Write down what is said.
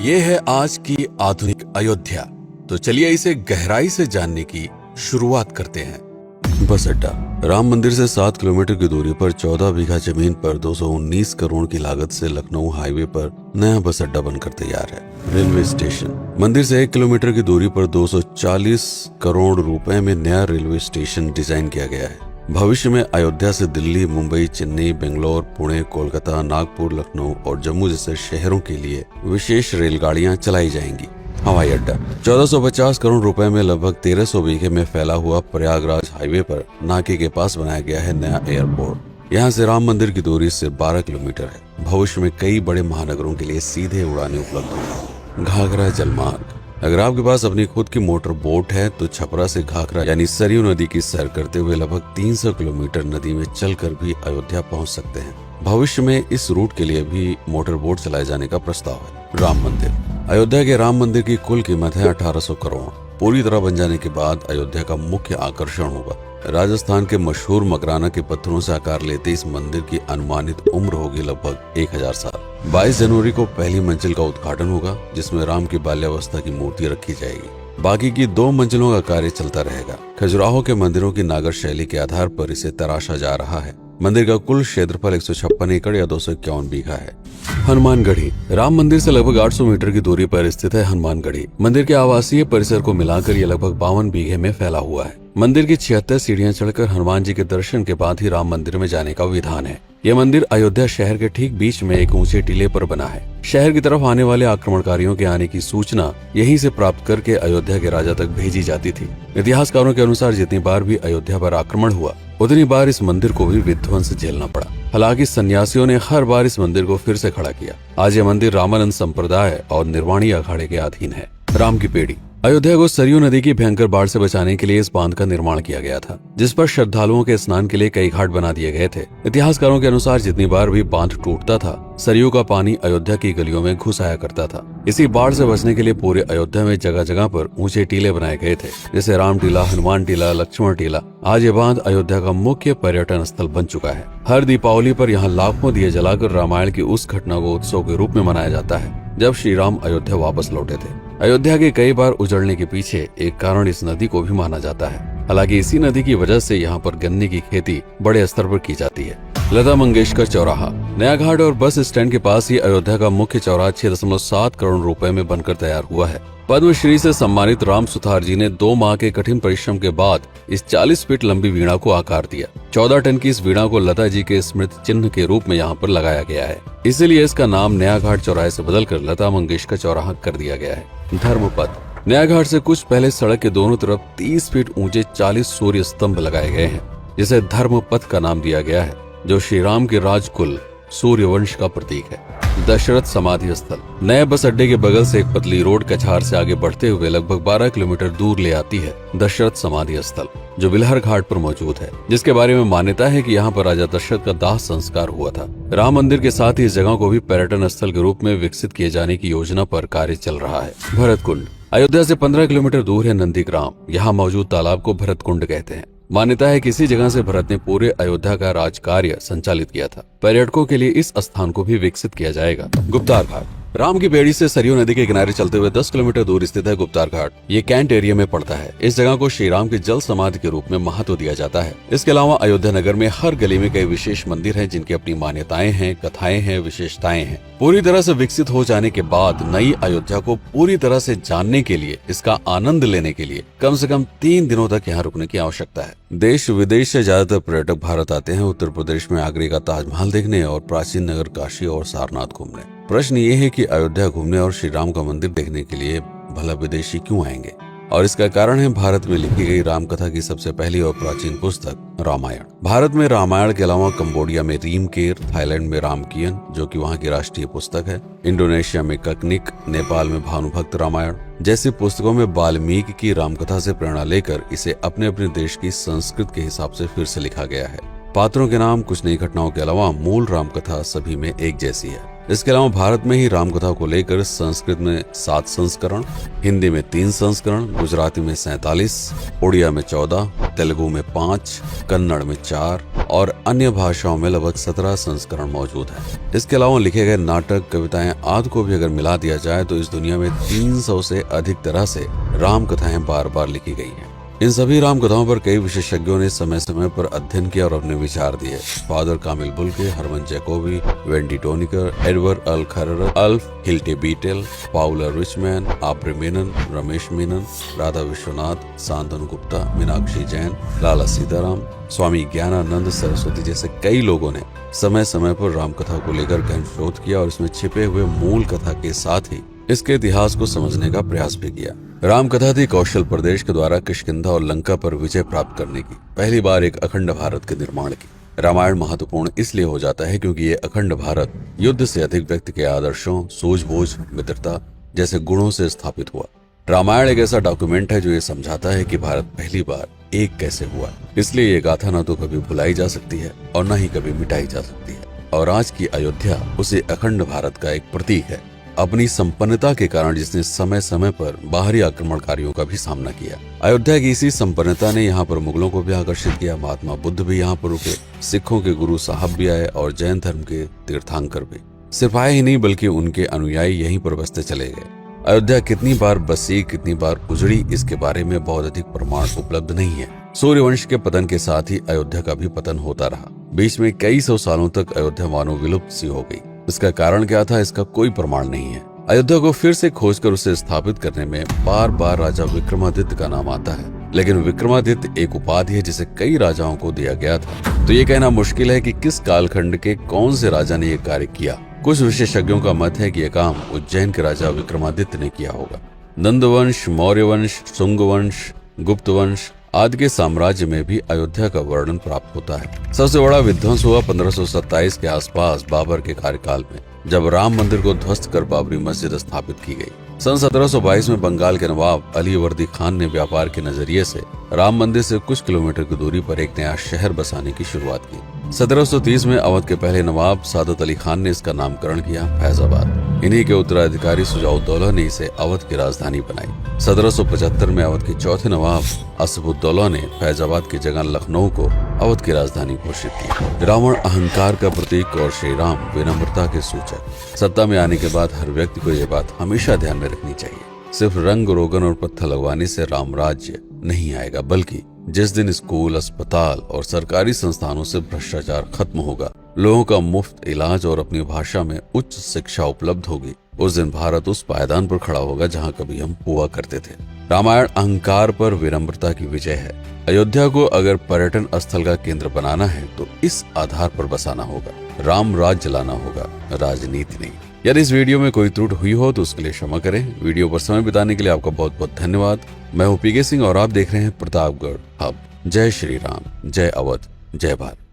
ये है आज की आधुनिक अयोध्या। तो चलिए इसे गहराई से जानने की शुरुआत करते हैं। बस अड्डा। राम मंदिर से 7 किलोमीटर की दूरी पर 14 बीघा जमीन पर 219 करोड़ की लागत से लखनऊ हाईवे पर नया बस अड्डा बनकर तैयार है। Railway station. मंदिर से 1 किलोमीटर की दूरी पर 240 करोड़ रुपए में नया रेलवे स्टेशन डिजाइन किया गया है। भविष्य में अयोध्या से दिल्ली, मुंबई, चेन्नई, बेंगलोर, पुणे, कोलकाता, नागपुर, लखनऊ और जम्मू जैसे शहरों के लिए विशेष रेलगाड़ियां चलाई जाएंगी। हवाई अड्डा। 1450 करोड़ रुपए में लगभग 1300 बीघे में फैला हुआ प्रयागराज हाईवे पर नाके के पास बनाया गया है नया एयरपोर्ट। यहाँ से राम मंदिर की दूरी सिर्फ 12 किलोमीटर है। भविष्य में कई बड़े महानगरों के लिए सीधे उड़ानें उपलब्ध होंगी। घाघरा जलमार्ग। अगर आपके पास अपनी खुद की मोटर बोट है तो छपरा से घाघरा यानी सरयू नदी की सैर करते हुए लगभग 300 किलोमीटर नदी में चलकर भी अयोध्या पहुंच सकते हैं। भविष्य में इस रूट के लिए भी मोटर बोट चलाए जाने का प्रस्ताव है। राम मंदिर। अयोध्या के राम मंदिर की कुल कीमत है 1800 करोड़। पूरी तरह बन जाने के बाद अयोध्या का मुख्य आकर्षण होगा। राजस्थान के मशहूर मकराना के पत्थरों से आकार लेते इस मंदिर की अनुमानित उम्र होगी लगभग 1000 साल। 22 जनवरी को पहली मंजिल का उद्घाटन होगा, जिसमें राम की बाल्यावस्था की मूर्ति रखी जाएगी। बाकी की 2 मंजिलों का कार्य चलता रहेगा। खजुराहो के मंदिरों की नागर शैली के आधार पर इसे तराशा जा रहा है। मंदिर का कुल क्षेत्रफल 156 एकड़ या 251 बीघा है। हनुमानगढ़ी। राम मंदिर से लगभग 800 मीटर की दूरी पर स्थित है हनुमानगढ़ी। मंदिर के आवासीय परिसर को मिलाकर यह लगभग 52 बीघे में फैला हुआ है। मंदिर की 76 सीढ़ियां चढ़कर हनुमान जी के दर्शन के बाद ही राम मंदिर में जाने का विधान है। यह मंदिर अयोध्या शहर के ठीक बीच में एक ऊंचे टीले पर बना है। शहर की तरफ आने वाले आक्रमणकारियों के आने की सूचना यहीं से प्राप्त करके अयोध्या के राजा तक भेजी जाती थी। इतिहासकारों के अनुसार जितनी बार भी अयोध्या पर आक्रमण हुआ उतनी बार इस मंदिर को भी विध्वंस झेलना पड़ा। हालांकि सन्यासियों ने हर बार इस मंदिर को फिर से खड़ा किया। आज यह मंदिर रामानंद संप्रदाय और निर्वाणी अखाड़े के अधीन है। राम की पेड़ी। अयोध्या को सरयू नदी की भयंकर बाढ़ से बचाने के लिए इस बांध का निर्माण किया गया था, जिस पर श्रद्धालुओं के स्नान के लिए कई घाट बना दिए गए थे। इतिहासकारों के अनुसार जितनी बार भी बांध टूटता था, सरयू का पानी अयोध्या की गलियों में घुस आया करता था। इसी बाढ़ से बचने के लिए पूरे अयोध्या में जगह जगह पर ऊंचे टीले बनाए गए थे, जैसे राम टीला, हनुमान टीला, लक्ष्मण टीला। आज ये बांध अयोध्या का मुख्य पर्यटन स्थल बन चुका है। हर दीपावली पर यहाँ लाखों दिए जलाकर रामायण की उस घटना को उत्सव के रूप में मनाया जाता है जब श्री राम अयोध्या वापस लौटे थे। अयोध्या के कई बार उजड़ने के पीछे एक कारण इस नदी को भी माना जाता है। हालांकि इसी नदी की वजह से यहाँ पर गन्ने की खेती बड़े स्तर पर की जाती है। लता मंगेशकर चौराहा। नया घाट और बस स्टैंड के पास ही अयोध्या का मुख्य चौराहा 6.7 करोड़ रुपए में बनकर तैयार हुआ है। पद्मश्री से सम्मानित राम सुथार जी ने 2 माह के कठिन परिश्रम के बाद इस 40 फीट लंबी वीणा को आकार दिया। 14 टन की इस वीणा को लता जी के स्मृति चिन्ह के रूप में यहाँ पर लगाया गया है। इसीलिए इसका नाम नया घाट चौराहे से बदलकर लता मंगेशकर चौराहा कर दिया गया है। धर्मपथ। नया घाट से कुछ पहले सड़क के दोनों तरफ 30 फीट ऊंचे 40 सूर्य स्तंभ लगाए गए हैं, जिसे धर्मपथ का नाम दिया गया है, जो श्री राम के राजकुल सूर्यवंश का प्रतीक है। दशरथ समाधि स्थल। नए बस अड्डे के बगल से एक पतली रोड कछार से आगे बढ़ते हुए लगभग 12 किलोमीटर दूर ले आती है दशरथ समाधि स्थल, जो बिलहर घाट पर मौजूद है, जिसके बारे में मान्यता है कि यहाँ पर राजा दशरथ का दाह संस्कार हुआ था। राम मंदिर के साथ ही इस जगह को भी पर्यटन स्थल के रूप में विकसित किए जाने की योजना पर कार्य चल रहा है। भरत कुंड। अयोध्या से 15 किलोमीटर दूर है नंदीग्राम। यहाँ मौजूद तालाब को भरत कुंड कहते हैं। मान्यता है कि इसी जगह से भरत ने पूरे अयोध्या का राज कार्य संचालित किया था। पर्यटकों के लिए इस स्थान को भी विकसित किया जाएगा। गुप्तार घाट। राम की बेड़ी से सरयू नदी के किनारे चलते हुए 10 किलोमीटर दूर स्थित है गुप्तार घाट। ये कैंट एरिया में पड़ता है। इस जगह को श्री राम के जल समाधि के रूप में महत्व दिया जाता है। इसके अलावा अयोध्या नगर में हर गली में कई विशेष मंदिर हैं, जिनकी अपनी मान्यताएं हैं, कथाएं हैं, विशेषताएं हैं। पूरी तरह से विकसित हो जाने के बाद नई अयोध्या को पूरी तरह से जानने के लिए, इसका आनंद लेने के लिए कम से कम 3 दिनों तक यहाँ रुकने की आवश्यकता है। देश विदेश से ज्यादातर पर्यटक भारत आते हैं उत्तर प्रदेश में आगरे का ताजमहल देखने और प्राचीन नगर काशी और सारनाथ घूमने। प्रश्न ये है कि अयोध्या घूमने और श्री राम का मंदिर देखने के लिए भला विदेशी क्यों आएंगे? और इसका कारण है भारत में लिखी गई राम कथा की सबसे पहली और प्राचीन पुस्तक रामायण। भारत में रामायण के अलावा कंबोडिया में रीमकेर, थाईलैंड में रामकियन, जो कि वहाँ की राष्ट्रीय पुस्तक है, इंडोनेशिया में ककनिक, नेपाल में भानुभक्त रामायण जैसी पुस्तकों में वाल्मीकि की रामकथा से प्रेरणा लेकर इसे अपने अपने देश की संस्कृति के हिसाब से फिर से लिखा गया है। पात्रों के नाम, कुछ नई घटनाओं के अलावा मूल रामकथा सभी में एक जैसी है। इसके अलावा भारत में ही रामकथा को लेकर संस्कृत में 7 संस्करण, हिंदी में 3 संस्करण, गुजराती में 47, उड़िया में 14, तेलुगु में 5, कन्नड़ में 4 और अन्य भाषाओं में लगभग 17 संस्करण मौजूद है। इसके अलावा लिखे गए नाटक, कविताएं आदि को भी अगर मिला दिया जाए तो इस दुनिया में 300 से अधिक तरह से राम कथाएं बार बार लिखी गई हैं। इन सभी राम कथाओं पर कई विशेषज्ञों ने समय समय पर अध्ययन किया और अपने विचार दिए। Father Camille Bulcke, Hermann Jacobi, Wendy Doniger, Edward अल खरर, Alf Hiltebeitel, Paula Richman, Aubrey Menen, Ramesh Menon, Radha Vishwanath, Shantanu Gupta, Meenakshi Jain, Lala Sitaram, Swami Gyananand Saraswati जैसे कई लोगों ने समय समय पर रामकथा को लेकर गहन शोध किया और इसमें छिपे हुए मूल कथा के साथ ही इसके इतिहास को समझने का प्रयास भी किया। रामकथा थी कौशल प्रदेश के द्वारा किष्किंधा और लंका पर विजय प्राप्त करने की पहली बार एक अखंड भारत के निर्माण की। रामायण महत्वपूर्ण इसलिए हो जाता है क्योंकि ये अखंड भारत युद्ध से अधिक व्यक्ति के आदर्शों, सूझबूझ, मित्रता जैसे गुणों से स्थापित हुआ। रामायण एक ऐसा डॉक्यूमेंट है जो ये समझाता है कि भारत पहली बार एक कैसे हुआ। इसलिए ये गाथा न तो कभी भुलाई जा सकती है और न ही कभी मिटाई जा सकती है। और आज की अयोध्या उसे अखंड भारत का एक प्रतीक है, अपनी संपन्नता के कारण जिसने समय समय पर बाहरी आक्रमणकारियों का भी सामना किया। अयोध्या की इसी संपन्नता ने यहाँ पर मुगलों को भी आकर्षित किया। महात्मा बुद्ध भी यहाँ पर रुके, सिखों के गुरु साहब भी आए और जैन धर्म के तीर्थंकर भी। सिर्फ आए ही नहीं बल्कि उनके अनुयायी यहीं पर बसते चले गए। अयोध्या कितनी बार बसी, कितनी बार उजड़ी, इसके बारे में बहुत अधिक प्रमाण उपलब्ध नहीं है। सूर्यवंश के पतन के साथ ही अयोध्या का भी पतन होता रहा। बीच में कई सौ सालों तक अयोध्या मानो विलुप्त सी हो गई। इसका कारण क्या था, इसका कोई प्रमाण नहीं है। अयोध्या को फिर से खोजकर उसे स्थापित करने में बार बार राजा विक्रमादित्य का नाम आता है, लेकिन विक्रमादित्य एक उपाधि है जिसे कई राजाओं को दिया गया था। तो ये कहना मुश्किल है कि किस कालखंड के कौन से राजा ने ये कार्य किया। कुछ विशेषज्ञों का मत है कि यह काम उज्जैन के राजा विक्रमादित्य ने किया होगा। नंदवंश, मौर्य वंश, शुंग वंश, गुप्त वंश आदि के साम्राज्य में भी अयोध्या का वर्णन प्राप्त होता है। सबसे बड़ा विध्वंस हुआ 1527 के आसपास बाबर के कार्यकाल में, जब राम मंदिर को ध्वस्त कर बाबरी मस्जिद स्थापित की गई। सन 1722 में बंगाल के नवाब अलीवर्दी खान ने व्यापार के नजरिए से राम मंदिर से कुछ किलोमीटर की दूरी पर एक नया शहर बसाने की शुरुआत की। 1730 में अवध के पहले नवाब सादत अली खान ने इसका नामकरण किया फैजाबाद। इन्हीं के उत्तराधिकारी सुजाउद्दौला ने इसे अवध की राजधानी बनाई। 1775 में अवध के चौथे नवाब असफुद्दौला ने फैजाबाद की जगह लखनऊ को अवध की राजधानी घोषित की। रावण अहंकार का प्रतीक और श्री राम विनम्रता के सूचक। सत्ता में आने के बाद हर व्यक्ति को यह बात हमेशा ध्यान में रखनी चाहिए, सिर्फ रंग रोगन और पत्थर लगवाने से राम राज्य नहीं आएगा, बल्कि जिस दिन स्कूल, अस्पताल और सरकारी संस्थानों से भ्रष्टाचार खत्म होगा, लोगों का मुफ्त इलाज और अपनी भाषा में उच्च शिक्षा उपलब्ध होगी, उस दिन भारत उस पायदान पर खड़ा होगा जहां कभी हम हुआ करते थे। रामायण अहंकार पर विनम्रता की विजय है। अयोध्या को अगर पर्यटन स्थल का केंद्र बनाना है तो इस आधार पर बसाना होगा, राम राज्य लाना होगा, राजनीति नहीं। यदि इस वीडियो में कोई त्रुटि हुई हो तो उसके लिए क्षमा करें। वीडियो पर समय बिताने के लिए आपका बहुत बहुत धन्यवाद। मैं हूं पीके सिंह और आप देख रहे हैं प्रतापगढ़ हब। जय श्री राम, जय अवध, जय भारत।